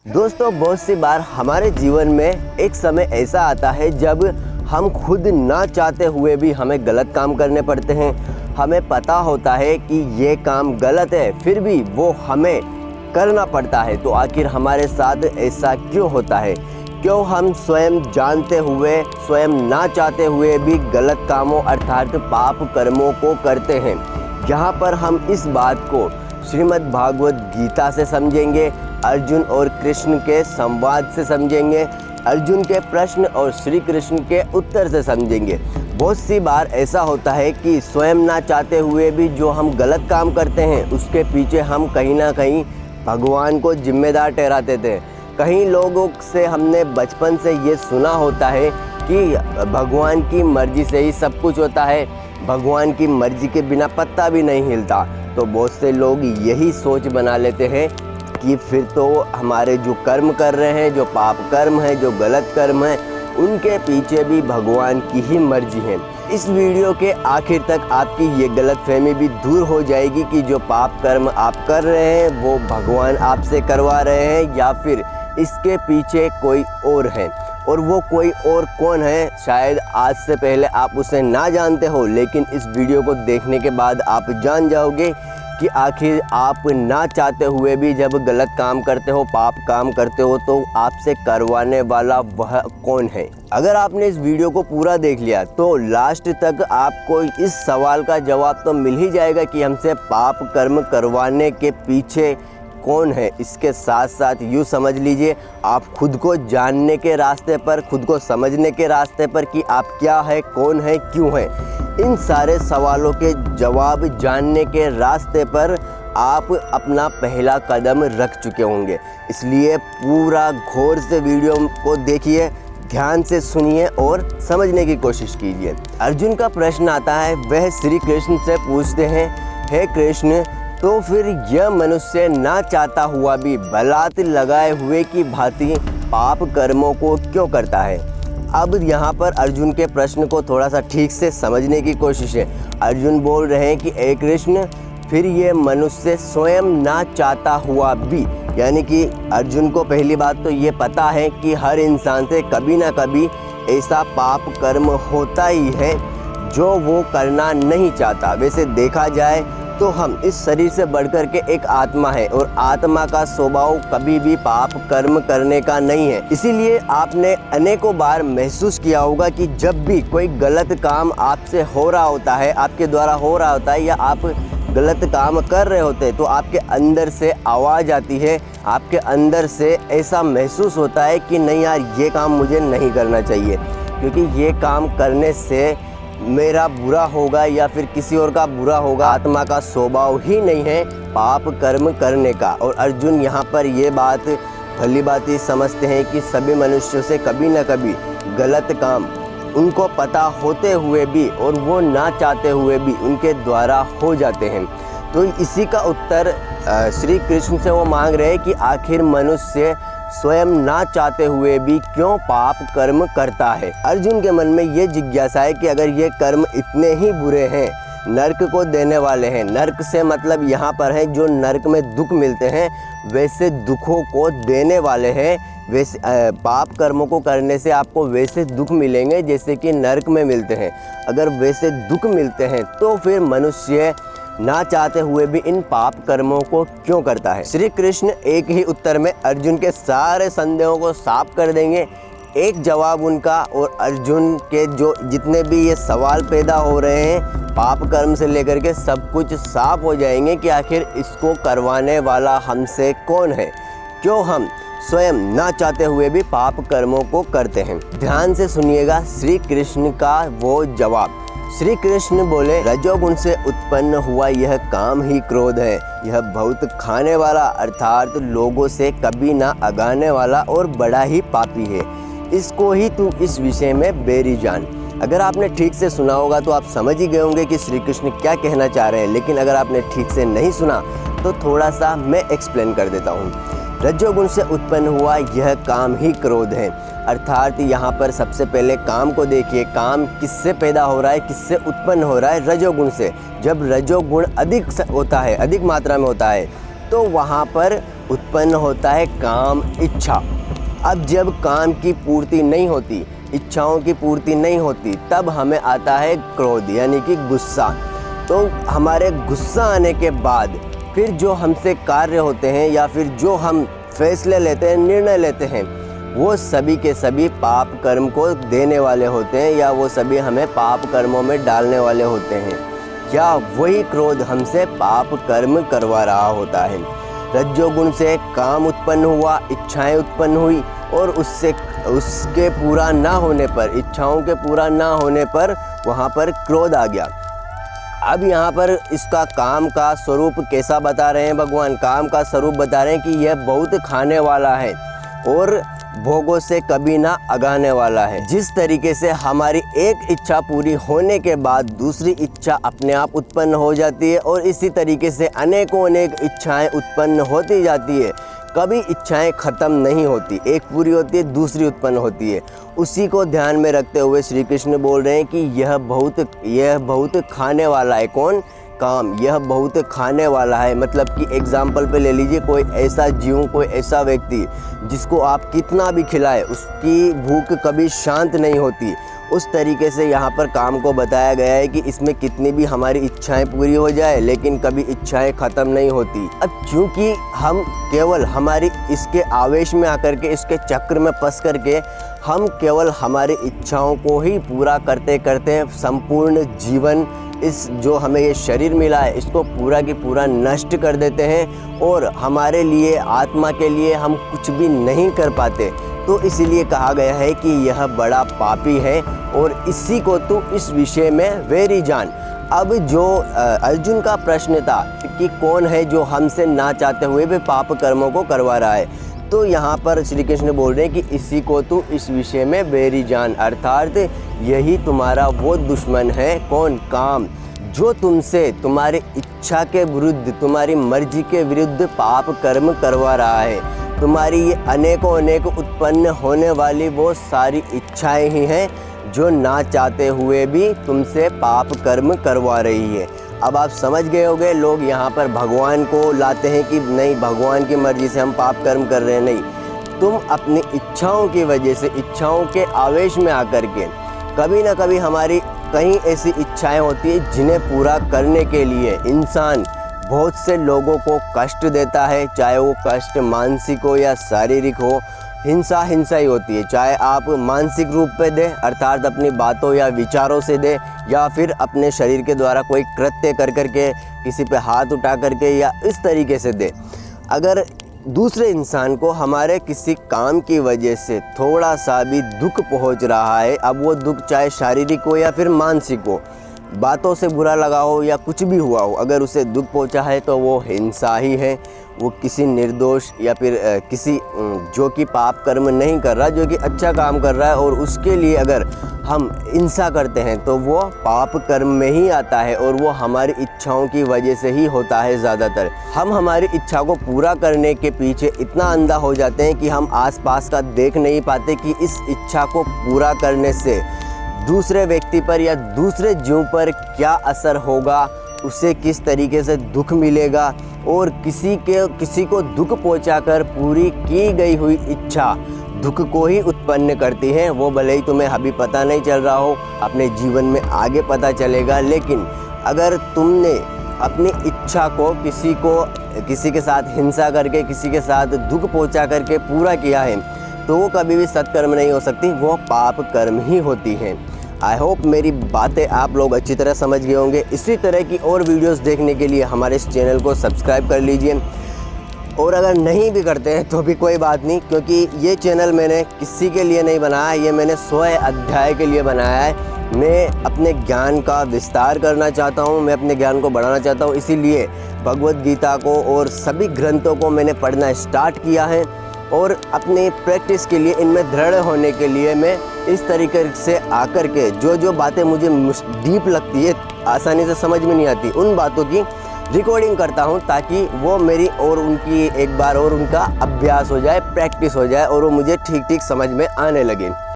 दोस्तों, बहुत सी बार हमारे जीवन में एक समय ऐसा आता है जब हम खुद ना चाहते हुए भी हमें गलत काम करने पड़ते हैं। हमें पता होता है कि ये काम गलत है, फिर भी वो हमें करना पड़ता है। तो आखिर हमारे साथ ऐसा क्यों होता है? क्यों हम स्वयं जानते हुए, स्वयं ना चाहते हुए भी गलत कामों अर्थात पाप कर्मों को करते हैं? यहाँ पर हम इस बात को श्रीमद् भागवत गीता से समझेंगे, अर्जुन और कृष्ण के संवाद से समझेंगे, अर्जुन के प्रश्न और श्री कृष्ण के उत्तर से समझेंगे। बहुत सी बार ऐसा होता है कि स्वयं ना चाहते हुए भी जो हम गलत काम करते हैं उसके पीछे हम कहीं ना कहीं भगवान को जिम्मेदार ठहराते थे। कई लोगों से हमने बचपन से ये सुना होता है कि भगवान की मर्जी से ही सब कुछ होता है, भगवान की मर्जी के बिना पत्ता भी नहीं हिलता। तो बहुत से लोग यही सोच बना लेते हैं कि फिर तो हमारे जो कर्म कर रहे हैं, जो पाप कर्म है, जो गलत कर्म है, उनके पीछे भी भगवान की ही मर्जी है। इस वीडियो के आखिर तक आपकी ये गलतफहमी भी दूर हो जाएगी कि जो पाप कर्म आप कर रहे हैं वो भगवान आपसे करवा रहे हैं या फिर इसके पीछे कोई और है। और वो कोई और कौन है, शायद आज से पहले आप उसे ना जानते हो, लेकिन इस वीडियो को देखने के बाद आप जान जाओगे कि आखिर आप ना चाहते हुए भी जब गलत काम करते हो, पाप काम करते हो, तो आपसे करवाने वाला वह कौन है। अगर आपने इस वीडियो को पूरा देख लिया तो लास्ट तक आपको इस सवाल का जवाब तो मिल ही जाएगा कि हमसे पाप कर्म करवाने के पीछे कौन है। इसके साथ साथ यूँ समझ लीजिए, आप खुद को जानने के रास्ते पर, खुद को समझने के रास्ते पर कि आप क्या है, कौन है, क्यों है, इन सारे सवालों के जवाब जानने के रास्ते पर आप अपना पहला कदम रख चुके होंगे। इसलिए पूरा गौर से वीडियो को देखिए, ध्यान से सुनिए और समझने की कोशिश कीजिए। अर्जुन का प्रश्न आता है, वह श्री कृष्ण से पूछते हैं, हे कृष्ण, तो फिर यह मनुष्य ना चाहता हुआ भी बलात् लगाए हुए की भांति पाप कर्मों को क्यों करता है? अब यहाँ पर अर्जुन के प्रश्न को थोड़ा सा ठीक से समझने की कोशिश है। अर्जुन बोल रहे हैं कि हे कृष्ण, फिर ये मनुष्य स्वयं ना चाहता हुआ भी, यानी कि अर्जुन को पहली बात तो ये पता है कि हर इंसान से कभी ना कभी ऐसा पाप कर्म होता ही है जो वो करना नहीं चाहता। वैसे देखा जाए तो हम इस शरीर से बढ़कर के एक आत्मा है और आत्मा का स्वभाव कभी भी पाप कर्म करने का नहीं है। इसीलिए आपने अनेकों बार महसूस किया होगा कि जब भी कोई गलत काम आपसे हो रहा होता है, आपके द्वारा हो रहा होता है या आप गलत काम कर रहे होते हैं, तो आपके अंदर से आवाज़ आती है, आपके अंदर से ऐसा महसूस होता है कि नहीं यार, ये काम मुझे नहीं करना चाहिए, क्योंकि ये काम करने से मेरा बुरा होगा या फिर किसी और का बुरा होगा। आत्मा का स्वभाव ही नहीं है पाप कर्म करने का। और अर्जुन यहाँ पर ये बात भली बात ही समझते हैं कि सभी मनुष्यों से कभी न कभी गलत काम उनको पता होते हुए भी और वो ना चाहते हुए भी उनके द्वारा हो जाते हैं। तो इसी का उत्तर श्री कृष्ण से वो मांग रहे हैं कि आखिर मनुष्य स्वयं ना चाहते हुए भी क्यों पाप कर्म करता है। अर्जुन के मन में ये जिज्ञासा है कि अगर ये कर्म इतने ही बुरे हैं, नरक को देने वाले हैं, नरक से मतलब यहाँ पर है जो नरक में दुख मिलते हैं, वैसे दुखों को देने वाले हैं, वैसे पाप कर्मों को करने से आपको वैसे दुख मिलेंगे जैसे कि नरक में मिलते हैं। अगर वैसे दुख मिलते हैं तो फिर मनुष्य ना चाहते हुए भी इन पाप कर्मों को क्यों करता है? श्री कृष्ण एक ही उत्तर में अर्जुन के सारे संदेहों को साफ कर देंगे। एक जवाब उनका और अर्जुन के जो जितने भी ये सवाल पैदा हो रहे हैं पाप कर्म से लेकर के, सब कुछ साफ हो जाएंगे कि आखिर इसको करवाने वाला हमसे कौन है, क्यों हम स्वयं ना चाहते हुए भी पाप कर्मों को करते हैं। ध्यान से सुनिएगा श्री कृष्ण का वो जवाब। श्री कृष्ण बोले, रजोगुण से उत्पन्न हुआ यह काम ही क्रोध है। यह बहुत खाने वाला अर्थात लोगों से कभी ना अगाने वाला और बड़ा ही पापी है। इसको ही तू इस विषय में बेरी जान। अगर आपने ठीक से सुना होगा तो आप समझ ही गए होंगे कि श्री कृष्ण क्या कहना चाह रहे हैं, लेकिन अगर आपने ठीक से नहीं सुना तो थोड़ा सा मैं एक्सप्लेन कर देता हूँ। रजोगुण से उत्पन्न हुआ यह काम ही क्रोध है, अर्थात यहाँ पर सबसे पहले काम को देखिए। काम किससे पैदा हो रहा है, किससे उत्पन्न हो रहा है? रजोगुण से। जब रजोगुण अधिक होता है, अधिक मात्रा में होता है, तो वहाँ पर उत्पन्न होता है काम इच्छा। अब जब काम की पूर्ति नहीं होती, इच्छाओं की पूर्ति नहीं होती, तब हमें आता है क्रोध यानी कि गुस्सा। तो हमारे गुस्सा आने के बाद फिर जो हमसे कार्य होते हैं या फिर जो हम फैसले लेते हैं, निर्णय लेते हैं, वो सभी के सभी पाप कर्म को देने वाले होते हैं या वो सभी हमें पाप कर्मों में डालने वाले होते हैं, या वही क्रोध हमसे पाप कर्म करवा रहा होता है। रज्जोगुण से काम उत्पन्न हुआ, इच्छाएं उत्पन्न हुई और उसके पूरा ना होने पर, इच्छाओं के पूरा ना होने पर वहाँ पर क्रोध आ गया। अब यहाँ पर इसका काम का स्वरूप कैसा बता रहे हैं भगवान? काम का स्वरूप बता रहे हैं कि यह बहुत खाने वाला है और भोगों से कभी ना अगाने वाला है। जिस तरीके से हमारी एक इच्छा पूरी होने के बाद दूसरी इच्छा अपने आप उत्पन्न हो जाती है और इसी तरीके से अनेकों अनेक इच्छाएं उत्पन्न होती जाती है, कभी इच्छाएं ख़त्म नहीं होती, एक पूरी होती है दूसरी उत्पन्न होती है। उसी को ध्यान में रखते हुए श्री कृष्ण बोल रहे हैं कि यह बहुत खाने वाला है। कौन? काम। यह बहुत खाने वाला है, मतलब कि एग्जाम्पल पे ले लीजिए, कोई ऐसा जीव, कोई ऐसा व्यक्ति जिसको आप कितना भी खिलाए उसकी भूख कभी शांत नहीं होती। उस तरीके से यहाँ पर काम को बताया गया है कि इसमें कितनी भी हमारी इच्छाएं पूरी हो जाए लेकिन कभी इच्छाएं ख़त्म नहीं होती। अब क्योंकि हम केवल हमारी इसके आवेश में आकर के, इसके चक्र में फंस करके हम केवल हमारी इच्छाओं को ही पूरा करते करते संपूर्ण जीवन, इस जो हमें ये शरीर मिला है इसको पूरा की पूरा नष्ट कर देते हैं और हमारे लिए, आत्मा के लिए हम कुछ भी नहीं कर पाते। तो इसीलिए कहा गया है कि यह बड़ा पापी है और इसी को तू इस विषय में वेरी जान। अब जो अर्जुन का प्रश्न था कि कौन है जो हमसे ना चाहते हुए भी पाप कर्मों को करवा रहा है, तो यहाँ पर श्री कृष्ण बोल रहे हैं कि इसी को तू इस विषय में वेरी जान, अर्थात यही तुम्हारा वो दुश्मन है। कौन? काम, जो तुमसे तुम्हारी इच्छा के विरुद्ध, तुम्हारी मर्जी के विरुद्ध पाप कर्म करवा रहा है। तुम्हारी ये अनेकों अनेक उत्पन्न होने वाली वो सारी इच्छाएं ही हैं जो ना चाहते हुए भी तुमसे पाप कर्म करवा रही है। अब आप समझ गए होंगे, लोग यहाँ पर भगवान को लाते हैं कि नहीं, भगवान की मर्जी से हम पाप कर्म कर रहे हैं। नहीं, तुम अपनी इच्छाओं की वजह से, इच्छाओं के आवेश में आकर के कभी ना कभी हमारी कहीं ऐसी इच्छाएं होती है जिन्हें पूरा करने के लिए इंसान बहुत से लोगों को कष्ट देता है, चाहे वो कष्ट मानसिक हो या शारीरिक हो। हिंसा ही होती है, चाहे आप मानसिक रूप पे दे, अर्थात अपनी बातों या विचारों से दे, या फिर अपने शरीर के द्वारा कोई कृत्य कर करके, किसी पे हाथ उठा करके, या इस तरीके से दे। अगर दूसरे इंसान को हमारे किसी काम की वजह से थोड़ा सा भी दुख पहुंच रहा है, अब वो दुख चाहे शारीरिक हो या फिर मानसिक हो, बातों से बुरा लगा हो या कुछ भी हुआ हो, अगर उसे दुख पहुंचा है तो वो हिंसा ही है। वो किसी निर्दोष या फिर किसी जो कि पाप कर्म नहीं कर रहा, जो कि अच्छा काम कर रहा है, और उसके लिए अगर हम हिंसा करते हैं तो वो पाप कर्म में ही आता है और वो हमारी इच्छाओं की वजह से ही होता है। ज़्यादातर हम हमारी इच्छा को पूरा करने के पीछे इतना अंधा हो जाते हैं कि हम आसपास का देख नहीं पाते कि इस इच्छा को पूरा करने से दूसरे व्यक्ति पर या दूसरे जीव पर क्या असर होगा, उसे किस तरीके से दुख मिलेगा, और किसी को दुख पहुंचाकर पूरी की गई हुई इच्छा दुख को ही उत्पन्न करती है। वो भले ही तुम्हें अभी पता नहीं चल रहा हो, अपने जीवन में आगे पता चलेगा, लेकिन अगर तुमने अपनी इच्छा को किसी के साथ हिंसा करके, किसी के साथ दुख पहुंचा करके पूरा किया है, तो वो कभी भी सत्कर्म नहीं हो सकती, वो पाप कर्म ही होती हैं। आई होप मेरी बातें आप लोग अच्छी तरह समझ गए होंगे। इसी तरह की और वीडियोस देखने के लिए हमारे इस चैनल को सब्सक्राइब कर लीजिए, और अगर नहीं भी करते हैं तो भी कोई बात नहीं, क्योंकि ये चैनल मैंने किसी के लिए नहीं बनाया, ये मैंने 100 अध्याय के लिए बनाया है। मैं अपने ज्ञान का विस्तार करना चाहता हूँ, मैं अपने ज्ञान को बढ़ाना चाहता हूँ, इसीलिए भगवद गीता को और सभी ग्रंथों को मैंने पढ़ना स्टार्ट किया है। और अपनी प्रैक्टिस के लिए, इनमें दृढ़ होने के लिए मैं इस तरीके से आकर के जो बातें मुझे डीप लगती है, आसानी से समझ में नहीं आती, उन बातों की रिकॉर्डिंग करता हूं, ताकि वो मेरी और उनकी एक बार और उनका अभ्यास हो जाए, प्रैक्टिस हो जाए, और वो मुझे ठीक ठीक समझ में आने लगे।